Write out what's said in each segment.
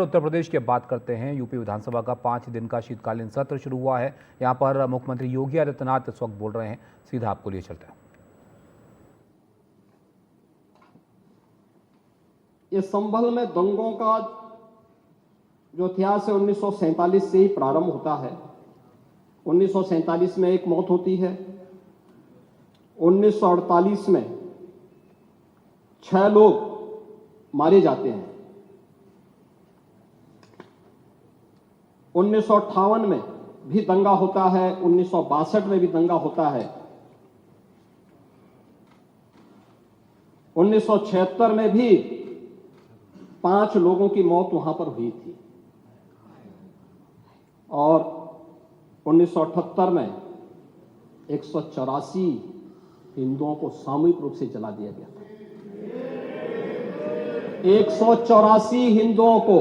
उत्तर प्रदेश की बात करते हैं। यूपी विधानसभा का 5 दिन का शीतकालीन सत्र शुरू हुआ है। यहां पर मुख्यमंत्री योगी आदित्यनाथ इस वक्त बोल रहे हैं। सीधा आपको लिए चलते हैं। ये संभल में दंगों का जो इतिहास है 1947 से ही प्रारंभ होता है। 1947 में एक मौत होती है। 1948 में 6 लोग मारे जाते हैं। 1958 में भी दंगा होता है। 1962 में भी दंगा होता है। 1976 में भी 5 लोगों की मौत वहां पर हुई थी और 1978 में 184 हिंदुओं को सामूहिक रूप से जला दिया गया था। 184 हिंदुओं को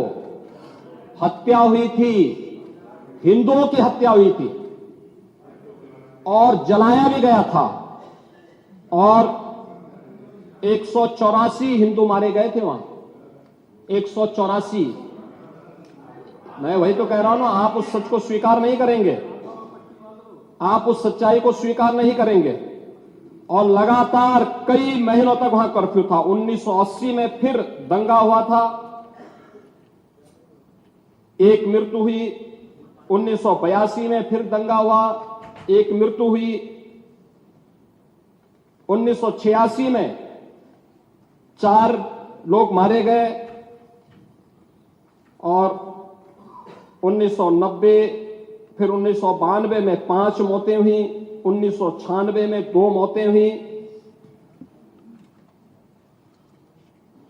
हत्या हुई थी, हिंदुओं की हत्या हुई थी और जलाया भी गया था और 184 हिंदू मारे गए थे वहां। 184। मैं वही तो कह रहा हूं ना, आप उस सच को स्वीकार नहीं करेंगे, आप उस सच्चाई को स्वीकार नहीं करेंगे और लगातार कई महीनों तक वहां कर्फ्यू था। 1980 में फिर दंगा हुआ था, एक मृत्यु हुई। 1982 में फिर दंगा हुआ, एक मृत्यु हुई। 1986 में 4 लोग मारे गए और 1990 फिर 1992 में 5 मौतें हुई। 1996 में 2 मौतें हुई।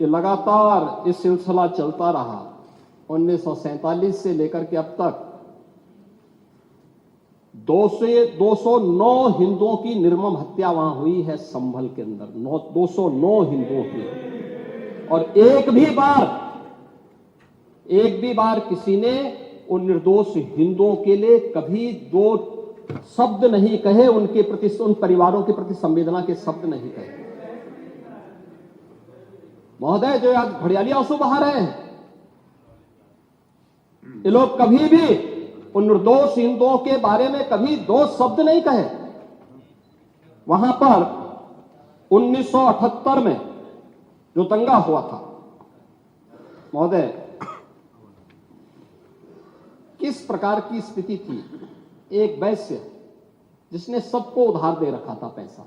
ये लगातार इस सिलसिला चलता रहा। 1947 से लेकर के अब तक 209 हिंदुओं की निर्मम हत्या वहां हुई है संभल के अंदर। 209 हिंदुओं की। और एक भी बार किसी ने उन निर्दोष हिंदुओं के लिए कभी 2 शब्द नहीं कहे, उनके प्रति, उन परिवारों के प्रति संवेदना के शब्द नहीं कहे। महोदय, जो आज घड़ियाली आंसू बहा रहे हैं, ये लोग कभी भी उन निर्दोष हिंदुओं के बारे में कभी 2 शब्द नहीं कहे। वहां पर 1978 में जो दंगा हुआ था, महोदय, किस प्रकार की स्थिति थी। एक वैश्य जिसने सबको उधार दे रखा था पैसा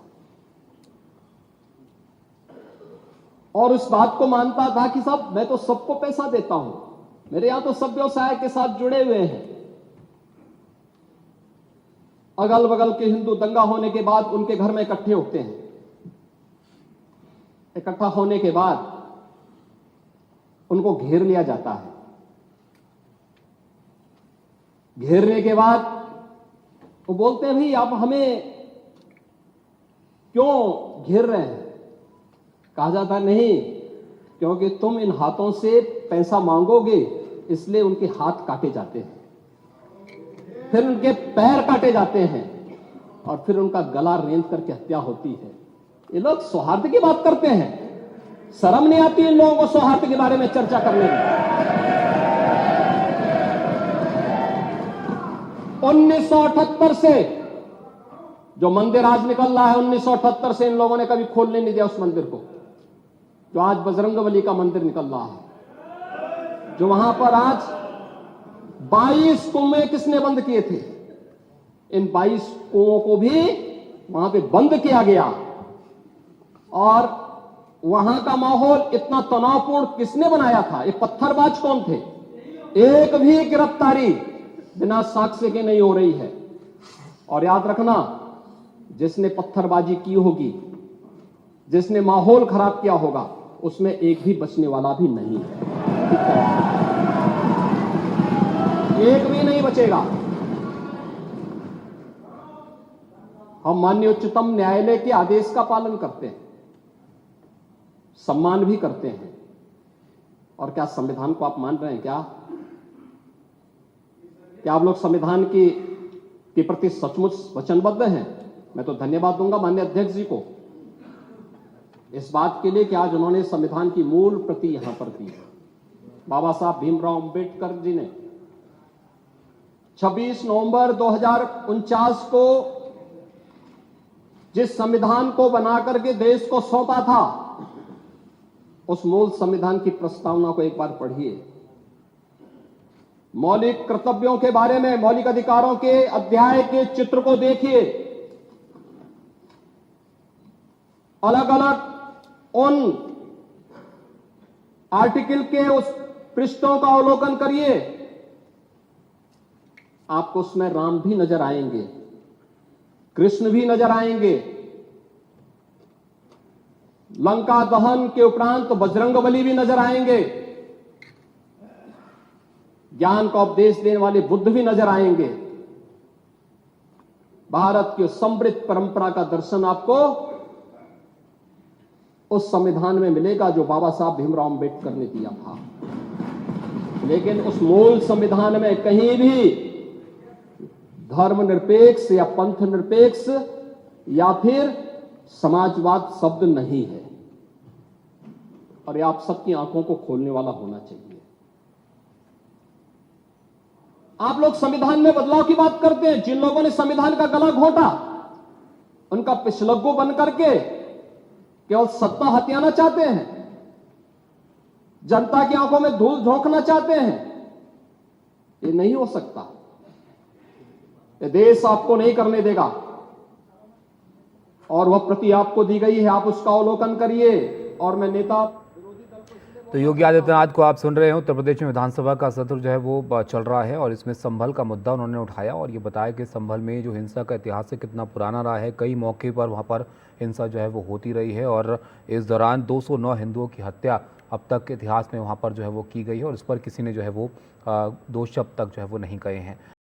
और इस बात को मानता था कि साहब मैं तो सबको पैसा देता हूं, मेरे यहां तो सब व्यवसाय के साथ जुड़े हुए हैं। अगल बगल के हिंदू दंगा होने के बाद उनके घर में इकट्ठे होते हैं। इकट्ठा होने के बाद उनको घेर लिया जाता है। घेरने के बाद वो बोलते हैं, भाई आप हमें क्यों घेर रहे हैं? कहा जाता नहीं, क्योंकि तुम इन हाथों से पैसा मांगोगे, इसलिए उनके हाथ काटे जाते हैं, फिर उनके पैर काटे जाते हैं और फिर उनका गला रेंत करके हत्या होती है। ये लोग सौहार्द की बात करते हैं। शर्म नहीं आती इन लोगों को सौहार्द के बारे में चर्चा करने में। 1978 से जो मंदिर आज निकल रहा है, 1978 से इन लोगों ने कभी खोलने नहीं दिया उस मंदिर को, जो आज बजरंगबली का मंदिर निकल रहा है, जो वहां पर आज 22 कुएं किसने बंद किए थे? इन 22 कुओं को भी वहां पे बंद किया गया और वहां का माहौल इतना तनावपूर्ण किसने बनाया था? ये पत्थरबाज कौन थे? एक भी गिरफ्तारी बिना साक्ष्य के नहीं हो रही है। और याद रखना, जिसने पत्थरबाजी की होगी, जिसने माहौल खराब किया होगा, उसमें एक भी बचने वाला भी नहीं है। एक भी नहीं बचेगा। हम माननीय उच्चतम न्यायालय के आदेश का पालन करते हैं, सम्मान भी करते हैं। और क्या संविधान को आप मान रहे हैं? क्या आप लोग संविधान के प्रति सचमुच वचनबद्ध हैं? मैं तो धन्यवाद दूंगा माननीय अध्यक्ष जी को इस बात के लिए कि आज उन्होंने संविधान की मूल प्रति यहां पर दी है। बाबा साहब भीमराव अंबेडकर जी ने 26 नवंबर 2049 को जिस संविधान को बनाकर के देश को सौंपा था, उस मूल संविधान की प्रस्तावना को एक बार पढ़िए। मौलिक कर्तव्यों के बारे में, मौलिक अधिकारों के अध्याय के चित्र को देखिए। अलग अलग उन आर्टिकल के उस पृष्ठों का अवलोकन करिए। आपको उसमें राम भी नजर आएंगे, कृष्ण भी नजर आएंगे। लंका दहन के उपरांत बजरंगबली भी नजर आएंगे। ज्ञान का उपदेश देने वाले बुद्ध भी नजर आएंगे। भारत की समृद्ध परंपरा का दर्शन आपको उस संविधान में मिलेगा जो बाबा साहब भीमराव अंबेडकर ने दिया था। लेकिन उस मूल संविधान में कहीं भी धर्मनिरपेक्ष या पंथ निरपेक्ष या फिर समाजवाद शब्द नहीं है। और ये आप सबकी आंखों को खोलने वाला होना चाहिए। आप लोग संविधान में बदलाव की बात करते हैं। जिन लोगों ने संविधान का गला घोंटा, उनका पिछलग्गू बन करके केवल सत्ता हथियाना चाहते हैं, जनता की आंखों में धूल झोंकना चाहते हैं। ये नहीं हो सकता। ये देश आपको नहीं करने देगा। और वह प्रति आपको दी गई है, आप उसका अवलोकन करिए। और मैं नेता तो योगी आदित्यनाथ को आप सुन रहे हो। उत्तर प्रदेश में विधानसभा का सत्र जो है वो चल रहा है और इसमें संभल का मुद्दा उन्होंने उठाया और ये बताया कि संभल में जो हिंसा का इतिहास है कितना पुराना रहा है। कई मौके पर वहाँ पर हिंसा जो है वो होती रही है और इस दौरान 209 हिंदुओं की हत्या अब तक इतिहास में वहाँ पर जो है वो की गई है और इस पर किसी ने जो है वो 2 शब्द तक जो है वो नहीं कहे हैं।